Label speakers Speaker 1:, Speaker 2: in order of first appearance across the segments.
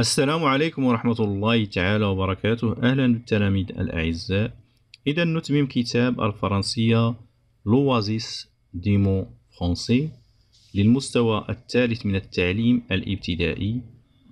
Speaker 1: السلام عليكم ورحمة الله تعالى وبركاته. أهلا بالتلاميذ الأعزاء. إذا نتمم كتاب الفرنسية لوازيس ديمو فرونسي للمستوى الثالث من التعليم الابتدائي،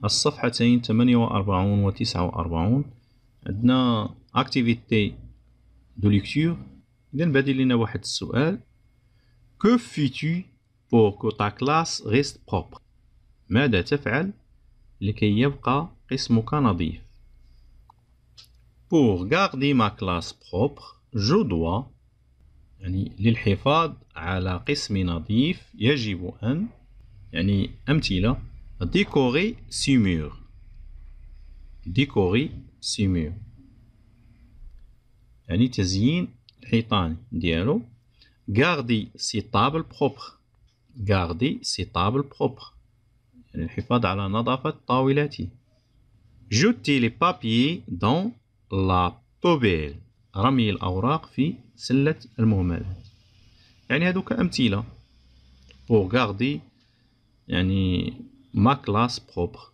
Speaker 1: الصفحتين 48 و 49. عندنا activité de lecture. إذا بادي لنا واحد السؤال: Que fais-tu pour que ta classe reste propre؟ ماذا تفعل لكي يبقى قسمك نظيف؟ Pour garder ma classe propre, je dois، يعني للحفاظ على قسم نظيف يجب أن، يعني أمثلة: décorer ses murs، décorer ses murs يعني تزيين الحيطان ديالو. garder ses tables propres، garder ses tables propres يعني الحفاظ على نظافة طاولاته. jeter les papiers dans la poubelle، رمي الأوراق في سلة المهملات. يعني هذوك أمثلة. pour garder يعني ma classe propre.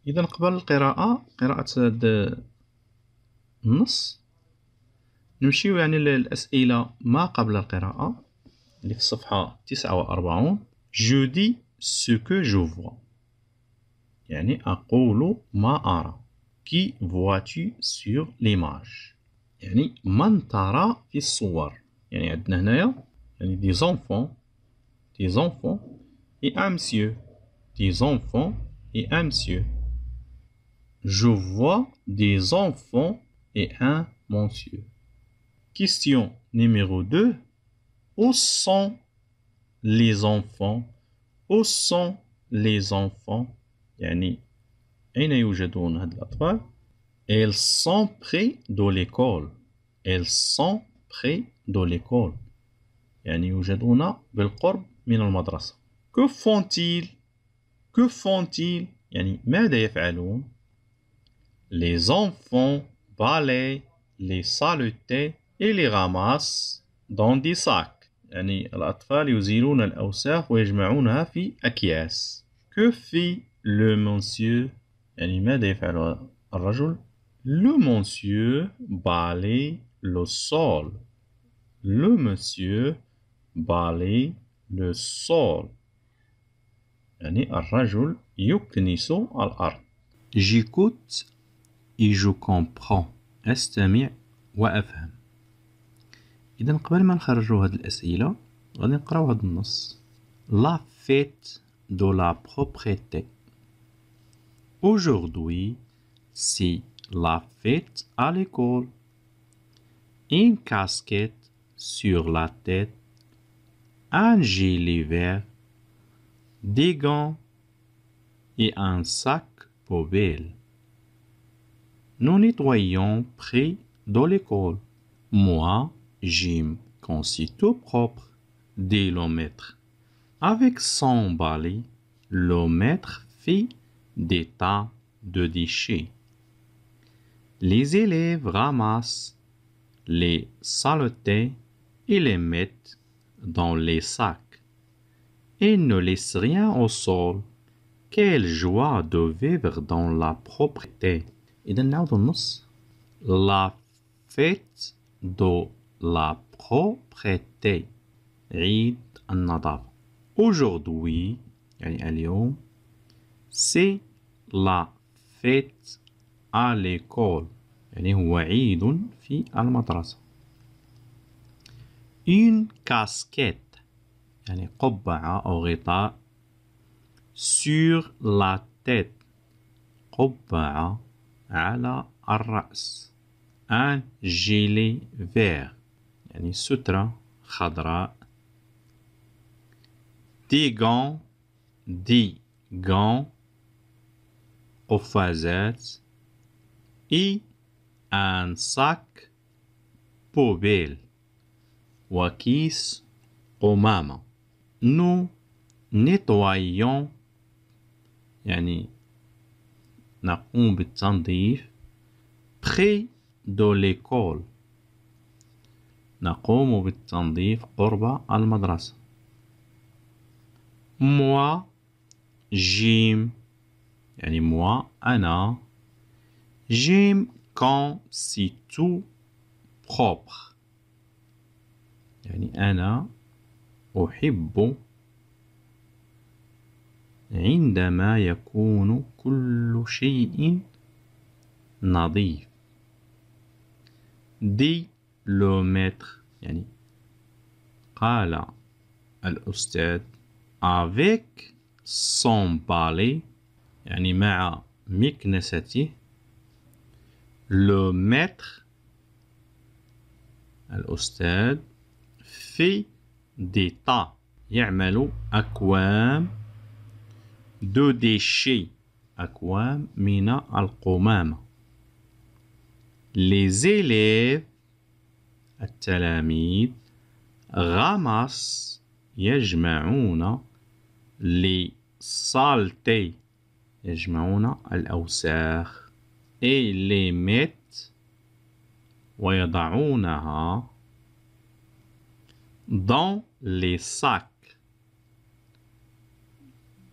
Speaker 1: إذا قبل القراءة، قراءة هذا النص، نمشيو يعني للأسئلة ما قبل القراءة اللي في الصفحة 49. je dis ce que je vois، يعني أقول ما أرى. qui vois-tu sur l'image، يعني من ترى في الصور. يعني عندنا هنايا يعني des enfants et un monsieur، des enfants et un monsieur. je vois des enfants et un monsieur. Question numéro 2: où sont les enfants؟ où sont les enfants؟ يعني أين يوجدون هاد الأطفال؟ Ils sont près de l'école. Ils sont près de l'école يعني يوجدون بالقرب من المدرسة. Que font-ils؟ que font-ils يعني ماذا يفعلون؟ Les enfants balayent les saletés et les ramassent dans des sacs. يعني الأطفال يزيلون الأوساخ ويجمعونها في أكياس. Que fait le monsieur؟ يعني ماذا يفعل الرجل؟ Le monsieur balaye le sol. Le monsieur balaye le sol يعني الرجل يكنس الأرض. J'écoute et je comprends، أستمع وأفهم. إذا قبل ما نخرجوا هاد الأسئلة غادي نقراو هاد النص. La fête de la propreté. Aujourd'hui, c'est la fête à l'école. Une casquette sur la tête, un gilet vert, des gants et un sac poubelle. Nous nettoyons près de l'école. Moi, j'aime quand c'est tout propre. Dès le maître, avec son balai, le maître fait des tas de déchets. Les élèves ramassent les saletés et les mettent dans les sacs et ne laissent rien au sol. Quelle joie de vivre dans la propreté. إذا نعود النص. La fête de la propreté، عيد النظافة. Aujourd'hui يعني اليوم. C'est la fête à l'école يعني هو عيد في المدرسة. Une casquette يعني قبعة أو غطاء. Sur la tête، قبعة على الرأس. Un gilet vert يعني سترة خضراء. Des gants قفازات. et un sac poubelle وكيس قمامة. nous nettoyons يعني نقوم بالتنظيف. près de l'école نقوم بالتنظيف قرب المدرسة. moi j'aime يعني moi أنا j'aime quand c'est tout propre يعني أنا أحب عندما يكون كل شيء نظيف. دي لو متر يعني قال الأستاذ avec son balai يعني مع مكنسته. لو متر الأستاذ في دي tas يعمل أكوام دو ديشي أكوام من القمامة. les élèves التلاميذ ramassent يجمعون les saletés يجمعون الأوساخ et les mettent ويضعونها dans les sacs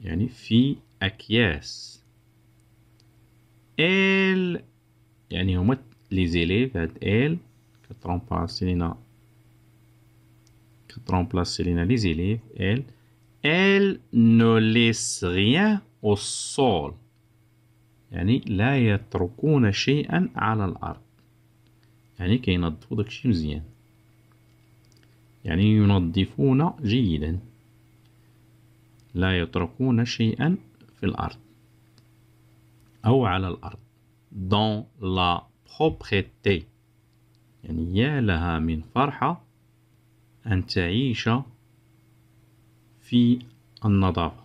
Speaker 1: يعني في أكياس. elles يعني هما les élèves هاد elles كترمبلاسي لينا les élèves elles ne laissent rien au sol يعني لا يتركون شيئا على الأرض يعني كينظفوا داكشي مزيان يعني ينظفون جيدا لا يتركون شيئا في الأرض أو على الأرض. dans la propreté يعني يا لها من فرحة أن تعيش في النظافة.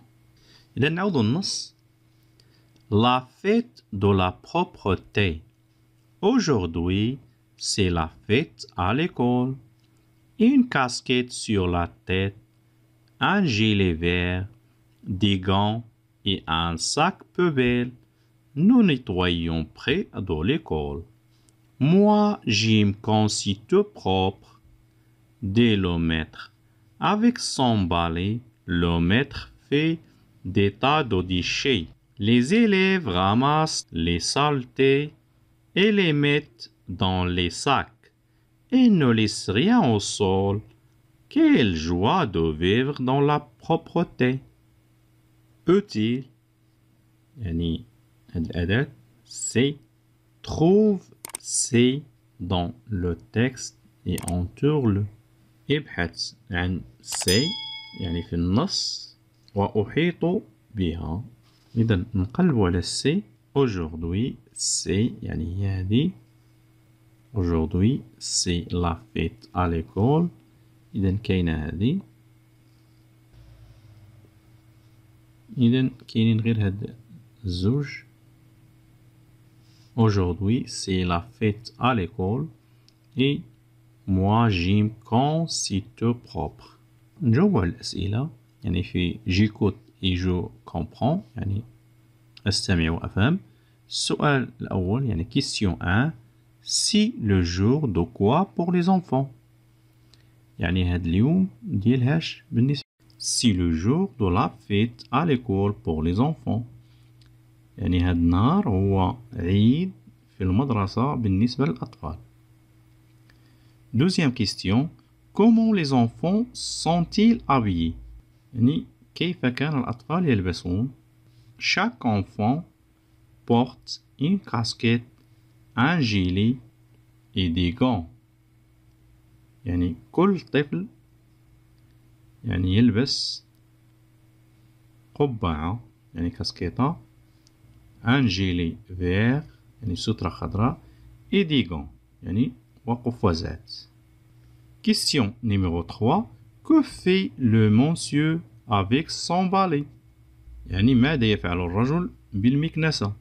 Speaker 1: إذا نعود النص. La fête de la propreté. Aujourd'hui, c'est la fête à l'école. Une casquette sur la tête, un gilet vert, des gants et un sac poubelle. Nous nettoyons près de l'école. Moi, j'aime quand c'est tout propre. Dès le maître, avec son balai, le maître fait des tas de déchets. Les élèves ramassent les saletés et les mettent dans les sacs et ne laissent rien au sol. Quelle joie de vivre dans la propreté. Utile يعني الأداة c'est trouve c'est dans le texte et entoure-le. ابحث عن سي يعني في النص وأحيط بها. إذا نقلب على السي. aujourd'hui c'est يعني هي هذه. aujourd'hui c'est la fête à l'école. إذا كاينة هذه. إذا كاينين غير هاد الزوج. aujourd'hui c'est la fête à l'école et moi j'aime quand c'est tout propre. نجاوب على الأسئلة يعني في j'écoute et je comprends يعني أستمع وأفهم. السؤال الأول يعني question 1 c'est le jour de quoi pour les enfants يعني هاد اليوم ديالهاش بالنسبة. c'est le jour de la fête à l'école pour les enfants يعني هاد النهار هو عيد في المدرسة بالنسبة للأطفال. Deuxième question. Comment les enfants sont-ils habillés يعني كيف كان الأطفال يلبسون. Chaque enfant porte une casquette, un gilet et des gants يعني كل طفل يعني يلبس قبعة يعني كاسكيطة un gilet vert يعني سترة خضراء et des gants يعني وقفازات. Question numéro 3. Que fait le monsieur avec son balai يعني ماذا يفعل الرجل بالمكنسة.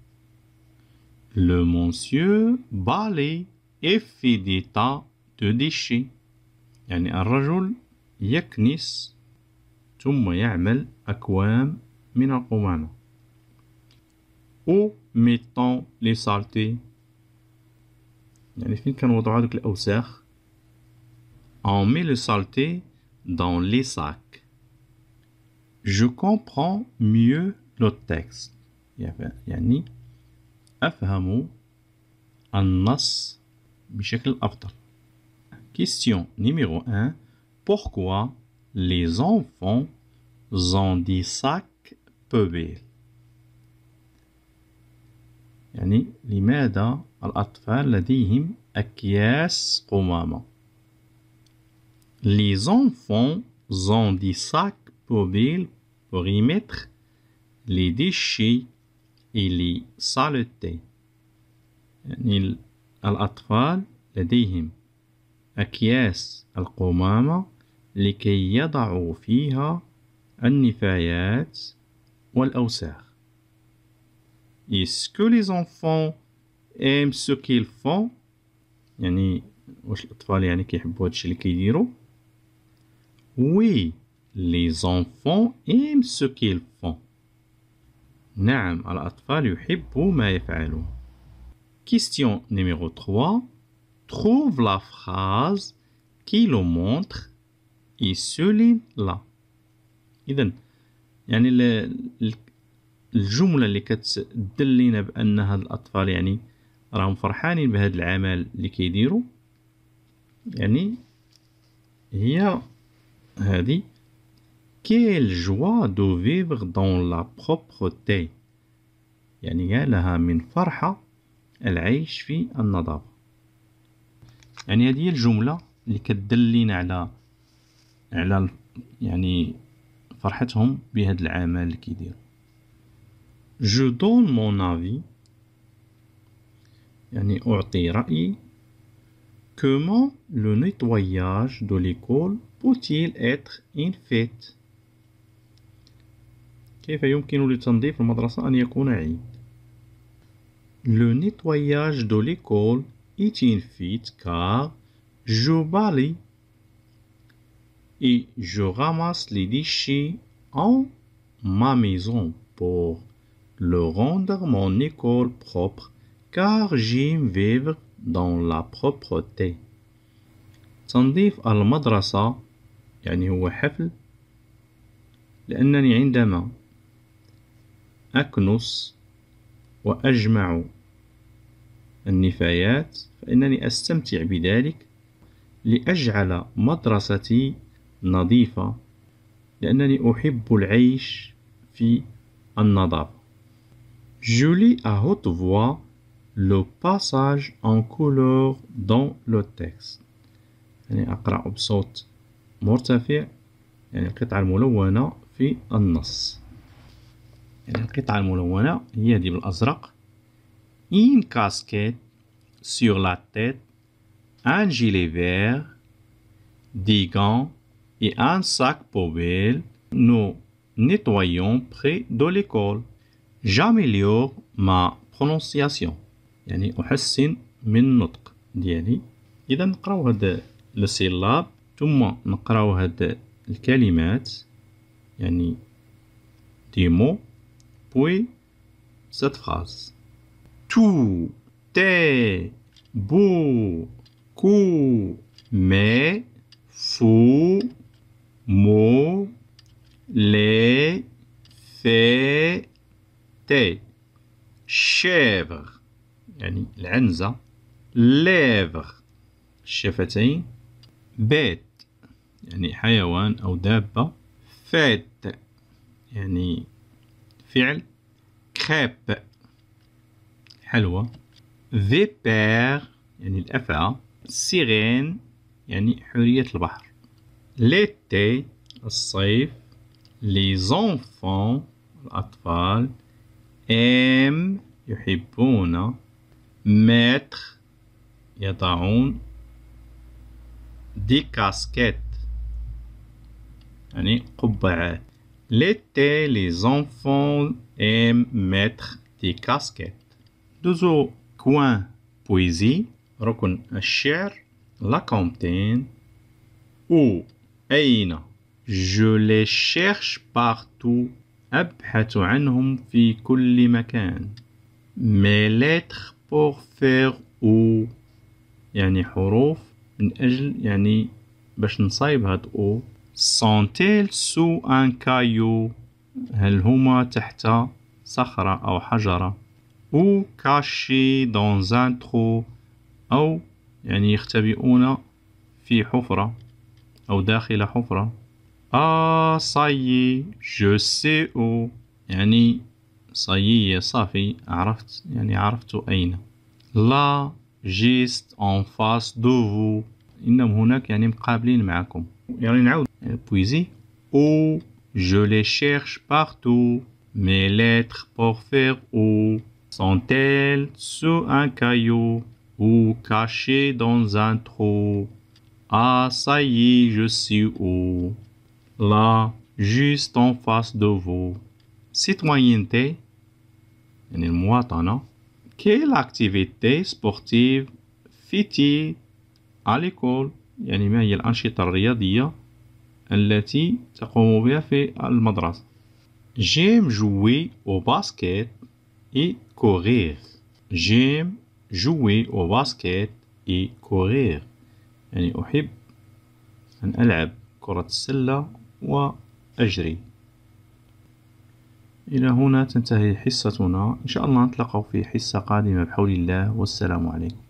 Speaker 1: Le monsieur balaye et fait des tas de déchets يعني الرجل يكنس ثم يعمل أكوام من القمامة. Où mettons les saletés يعني فين كنوضعو هادوك الأوساخ. On met le saleté dans les sacs. Je comprends mieux le texte يعني أفهم النص بشكل أفضل. Question numéro 1. Pourquoi les enfants ont des sacs poubelles؟ يعني لماذا الأطفال لديهم أكياس قمامة؟ Les enfants ont des sacs poubelles pour y mettre les déchets et les saletés. يعني الأطفال لديهم أكياس القمامة لكي يضعوا فيها النفايات والأوساخ. Est-ce que les enfants aiment ce qu'ils font؟ يعني واش الأطفال يعني كيحبوا هادشي اللي كيديروا؟ Oui, les enfants aiment ce qu'ils font. نعم، الأطفال يحبوا ما يفعلون. Question numéro 3. Trouve la phrase qui le montre et souligne-la. إذن يعني الجملة اللي كتدلنا بأن هاد الأطفال يعني راهم فرحانين بهاد العمل اللي كيديروا، يعني هي هذه: Quelle joie de vivre dans la propreté. يعني يا لها من فرحة العيش في النظافة. يعني هذه هي الجملة اللي كتدلنا على يعني فرحتهم بهذا العمل اللي كيديروا. Je donne mon avis. يعني أعطي رأيي. Comment le nettoyage de l'école peut-il être une fête؟ كيف يمكن لتنظيف المدرسة أن يكون عيد؟ Le nettoyage de l'école est une fête car je balaye et je ramasse les déchets en ma maison pour le rendre mon école propre car j'aime vivre dans la propreté. تنظيف المدرسة يعني هو حفل، لأنني عندما أكنس وأجمع النفايات فإنني أستمتع بذلك لأجعل مدرستي نظيفة، لأنني أحب العيش في النظافة. Je lis à haute voix le passage en couleur dans le texte. يعني أقرأ بصوت مرتفع يعني القطعة الملونة في النص. يعني القطعة الملونة هي هذه بالأزرق: une casquette sur la tête, un gilet vert, des gants et un sac poubelle. Nous nettoyons près de l'école. J'améliore ma prononciation. يعني أحسن من النطق ديالي. إذا نقراو هاد السيلاب ثم نقراو هاد الكلمات، يعني des mots puis cette phrase. Tout est beau, court, mais fou, mot, les, fait, té. chèvre يعني العنزة، lèvre الشفتين، bête يعني حيوان أو دابة، fête يعني فعل، crêpe حلوى، vipère يعني الأفعى، sirène يعني حورية البحر، l'été الصيف، les enfants الأطفال، aiment يحبون، mettre يضعون، des casquettes يعني قبعات. L'été, les enfants aiment mettre des casquettes. دوزو كوان بويزي ركن الشعر، la cantine، où أين، je les cherche partout أبحث عنهم في كل مكان، mes lettres pour faire où يعني حروف من أجل يعني باش نصايب هاد أو، sont-elles sous un caillou هل هما تحت صخرة أو حجرة. ou caché dans un trou أو يعني يختبئون في حفرة أو داخل حفرة. ah ça y est je sais où يعني صايي صافي عرفت يعني عرفت أين. là juste en face de vous إنهم هناك يعني مقابلين معكم. يعني نعود بويزي. où je les cherche partout mes lettres pour faire où sont-elles sous un caillou ou cachées dans un trou. ah ça y est je sais où là juste en face de vous. citoyenneté يعني المواطنة. quelle activité sportive fait-il à l'école يعني ما هي الأنشطة الرياضية التي تقوم بها في المدرسة. j'aime jouer au basket et courir. j'aime jouer au basket et courir يعني أحب أن ألعب كرة السلة وأجري. إلى هنا تنتهي حصتنا، إن شاء الله نتلاقى في حصة قادمة بحول الله، والسلام عليكم.